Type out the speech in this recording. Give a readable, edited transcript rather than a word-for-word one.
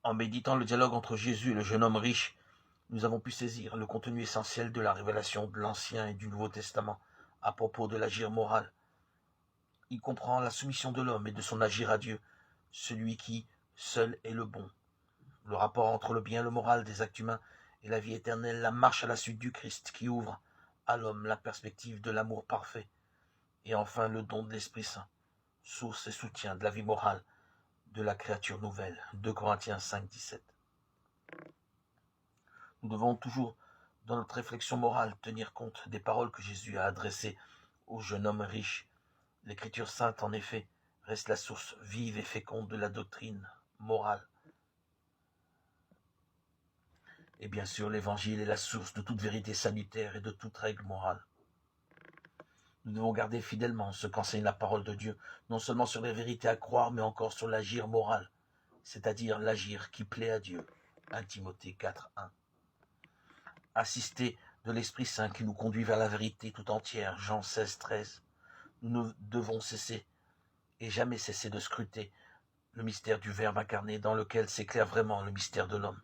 En méditant le dialogue entre Jésus et le jeune homme riche, nous avons pu saisir le contenu essentiel de la révélation de l'Ancien et du Nouveau Testament à propos de l'agir moral. Il comprend la soumission de l'homme et de son agir à Dieu, celui qui seul est le bon. Le rapport entre le bien et le moral des actes humains et la vie éternelle, la marche à la suite du Christ qui ouvre à l'homme la perspective de l'amour parfait. Et enfin le don de l'Esprit Saint, source et soutien de la vie morale de la créature nouvelle. 2 Corinthiens 5, 17. Nous devons toujours, dans notre réflexion morale, tenir compte des paroles que Jésus a adressées au jeune homme riche. L'Écriture sainte, en effet, reste la source vive et féconde de la doctrine morale. Et bien sûr, l'Évangile est la source de toute vérité salutaire et de toute règle morale. Nous devons garder fidèlement ce qu'enseigne la parole de Dieu, non seulement sur les vérités à croire, mais encore sur l'agir moral, c'est-à-dire l'agir qui plaît à Dieu. 1 Timothée 4, 1. Assister de l'Esprit Saint qui nous conduit vers la vérité tout entière. Jean 16, 13. Nous ne devons cesser et jamais cesser de scruter le mystère du Verbe incarné dans lequel s'éclaire vraiment le mystère de l'homme.